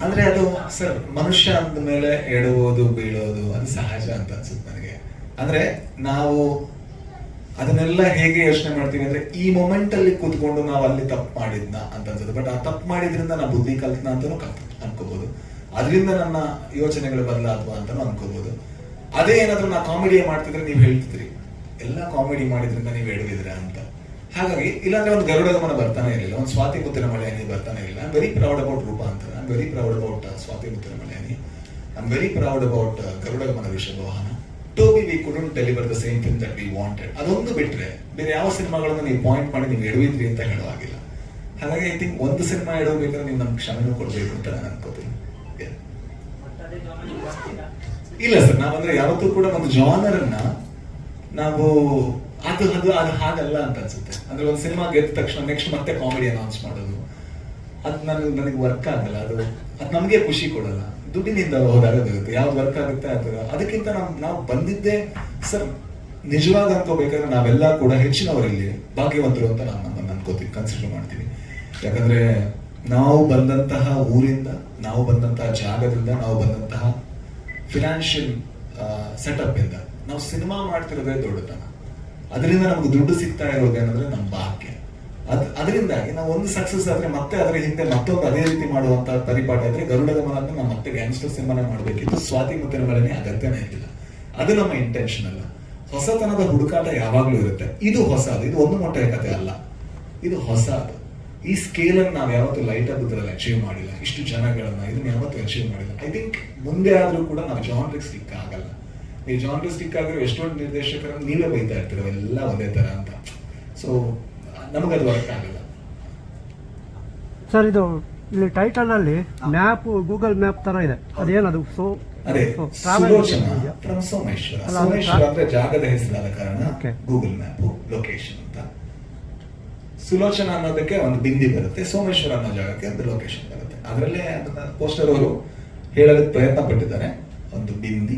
ಅಂದ್ರೆ ಅದು ಸರ್ ಮನುಷ್ಯ ಅಂದ ಮೇಲೆ ಎಡುವುದು ಬೀಳೋದು ಅದು ಸಹಜ ಅಂತ ಅನ್ಸುತ್ತೆ ನನಗೆ. ಅಂದ್ರೆ ನಾವು ಅದನ್ನೆಲ್ಲ ಹೇಗೆ ಯೋಚನೆ ಮಾಡ್ತೀವಿ ಅಂದ್ರೆ ಈ ಮೊಮೆಂಟ್ ಅಲ್ಲಿ ಕೂತ್ಕೊಂಡು ನಾವು ಅಲ್ಲಿ ತಪ್ಪು ಮಾಡಿದ್ನ ಅಂತ ಅನ್ಸುತ್ತೆ. ಬಟ್ ಆ ತಪ್ಪು ಮಾಡಿದ್ರಿಂದ ನಾ ಬುದ್ಧಿ ಕಲ್ತ್ನ ಅಂತಾನು ಅನ್ಕೋಬಹುದು. ಅದರಿಂದ ನನ್ನ ಯೋಚನೆಗಳು ಬದಲಾದ್ವಾ ಅಂತಾನು ಅನ್ಕೋಬಹುದು. ಅದೇ ಏನಾದ್ರು ನಾ ಕಾಮಿಡಿ ಮಾಡ್ತಿದ್ರೆ ನೀವು ಹೇಳ್ತಿದ್ರಿ ಎಲ್ಲ ಕಾಮಿಡಿ ಮಾಡಿದ್ರಿಂದ ನೀವು ಎಡವಿದ್ರ ಅಂತ. ಹಾಗಾಗಿ ಇಲ್ಲಾಂದ್ರೆ ಒಂದು ಗರುಡ ಗಮನ ಬರ್ತಾನೆ ಇರಲಿಲ್ಲ, ಒಂದು ಸ್ವಾತಿ ಮುತ್ತಿನ ಮಳೆಯಾನಿ ಬರ್ತಾನೆ ಇರಲಿಲ್ಲ. I am very proud about Roopanthara, I am very proud about Swathi Muthina Maleyani, I am very proud about Garuda Gamana Rishabhavahana. To be we couldn't deliver the same thing that we wanted. ಅದೊಂದು ಬಿಟ್ರೆ ಬೇರೆ ಯಾವ ಸಿನಿಮಾಗಳನ್ನು ನೀವು ಪಾಯಿಂಟ್ ಮಾಡಿ ನೀವು ಎಡವಿದ್ರಿ ಅಂತ ಹೇಳುವಾಗಿಲ್ಲ. ಹಾಗಾಗಿ ಐ ಥಿಂಕ್ ಒಂದು ಸಿನಿಮಾ ಎಡವಬೇಕಾದ್ರೆ ನೀವು ನಮ್ಗೆ ಕ್ಷಮೆನೂ ಕೊಡ್ಬೇಕು ಅಂತ ನಾನು ಅನ್ಕೋತೀನಿ. ಇಲ್ಲ ಸರ್, ನಾವಂದ್ರೆ ಯಾವತ್ತೂ ಕೂಡ ಒಂದು ಜಾನರ್ ಅನ್ನ ನಾವು ಅದು ಅದು ಅದು ಹಾಗಲ್ಲ ಅಂತ ಅನ್ಸುತ್ತೆ. ಅಂದ್ರೆ ಒಂದು ಸಿನಿಮಾ ಗೆದ್ದ ತಕ್ಷಣ ನೆಕ್ಸ್ಟ್ ಮತ್ತೆ ಕಾಮಿಡಿ ಅನೌನ್ಸ್ ಮಾಡೋದು ಅದು ನನಗೆ ವರ್ಕ್ ಆಗಲ್ಲ. ಅದು ನಮಗೆ ಖುಷಿ ಕೊಡಲ್ಲ. ದುಡ್ಡಿನಿಂದ ಹೋದಾಗ ಬರುತ್ತೆ, ಯಾವ್ದು ವರ್ಕ್ ಆಗುತ್ತೆ ಅದಕ್ಕಿಂತ ನಾವು ಬಂದಿದ್ದೇ ಸರ್ ನಿಜವಾಗ ಅನ್ಕೋಬೇಕಾದ್ರೆ ನಾವೆಲ್ಲ ಕೂಡ ಹೆಚ್ಚಿನವರಲ್ಲಿ ಭಾಗ್ಯವಂತರು ಅಂತ ನಾನು ನಮ್ಮನ್ನು ಅನ್ಕೋತೀವಿ, ಕನ್ಸಿಡರ್ ಮಾಡ್ತೀವಿ. ಯಾಕಂದ್ರೆ ನಾವು ಬಂದಂತಹ ಊರಿಂದ, ನಾವು ಬಂದಂತಹ ಜಾಗದಿಂದ, ನಾವು ಬಂದಂತಹ ಫಿನಾನ್ಷಿಯಲ್ ಸೆಟಪ್ ಇಂದ ನಾವು ಸಿನಿಮಾ ಮಾಡ್ತಿರೋದೇ ದೊಡ್ಡತನ. ಅದರಿಂದ ನಮ್ಗೆ ದುಡ್ಡು ಸಿಗ್ತಾ ಇರೋದೇನಂದ್ರೆ ನಮ್ಮ ಭಾಗ್ಯ. ಅದರಿಂದಾಗಿ ನಾವು ಒಂದು ಸಕ್ಸಸ್ ಆದ್ರೆ ಮತ್ತೆ ಅದರ ಹಿಂದೆ ಮತ್ತೊಂದು ಅದೇ ರೀತಿ ಮಾಡುವಂತ ಪರಿಪಾಠ ಇದ್ರೆ ಗರುಡ ಗಮನ ಅಂತ ನಾವು ಮತ್ತೆ ಗ್ಯಾಂಗ್ಸ್ಟರ್ ಸಿನಿಮಾನೇ ಮಾಡಬೇಕಿತ್ತು. ಸ್ವಾತಿ ಮುತ್ತಿನ ಮಳೆನೇ ಅಗತ್ಯನೇ ಇರಲಿಲ್ಲ. ಅದು ನಮ್ಮ ಇಂಟೆನ್ಷನ್ ಅಲ್ಲ. ಹೊಸತನದ ಹುಡುಕಾಟ ಯಾವಾಗ್ಲೂ ಇರುತ್ತೆ. ಇದು ಹೊಸದು, ಇದು ಒಂದು ಮೊಟ್ಟೆಯ ಕಥೆ ಅಲ್ಲ, ಇದು ಹೊಸದು. ಈ ಸ್ಕೇಲ್ ಅನ್ನು ನಾವು ಯಾವತ್ತೂ ಲೈಟ್ ಆಗುತ್ತಲ್ಲ ಅಚೀವ್ ಮಾಡಿಲ್ಲ, ಇಷ್ಟು ಜನಗಳನ್ನ ಇದನ್ನ ಯಾವತ್ತೂ ಅಚೀವ್ ಮಾಡಿಲ್ಲ. ಐ ಥಿಂಕ್ ಮುಂದೆ ಆದ್ರೂ ಕೂಡ ನಾವು ಜಾನ್ರಿಗೆ ಸ್ಟಿಕ್ ಆಗಲ್ಲ. ಈ ಜಾನ್ರಿಗೆ ಸ್ಟಿಕ್ ಆಗಿರೋ ಎಷ್ಟೊಂದು ನಿರ್ದೇಶಕರನ್ನು ನೀವೇ ಬೈತಾ ಇರ್ತೀರ ಎಲ್ಲ ಒಂದೇ ತರ ಅಂತ. ಸೊ ನಮಗದು ವರ್ಕ್ ಆಗಲ್ಲ ಸರ್. ಇದು ಇಲ್ಲಿ ಟೈಟಲ್ ಅಲ್ಲಿ ಮ್ಯಾಪ್, ಗೂಗಲ್ ಮ್ಯಾಪ್ ತರ ಇದೆ, ಅದೇನದು? ಅದೇ ಸುಲೋಚನಾ ಫ್ರಮ್ ಸೋಮೇಶ್ವರ. ಸೋಮೇಶ್ವರ ಅಂದ್ರೆ ಜಾಗದ ಹೆಸರಾದ ಕಾರಣ ಗೂಗಲ್ ಮ್ಯಾಪ್ ಲೊಕೇಶನ್ ಅಂತ. ಸುಲೋಚನಾ ಅನ್ನೋದಕ್ಕೆ ಒಂದು ಬಿಂದಿ ಬರುತ್ತೆ, ಸೋಮೇಶ್ವರ ಅನ್ನೋ ಜಾಗಕ್ಕೆ ಒಂದು ಲೊಕೇಶನ್ ಬರುತ್ತೆ. ಅದರಲ್ಲೇ ಅದನ್ನ ಪೋಸ್ಟರ್ ಅವರು ಹೇಳೋದಕ್ಕೆ ಪ್ರಯತ್ನ ಪಟ್ಟಿದ್ದಾರೆ. ಒಂದು ಬಿಂದಿ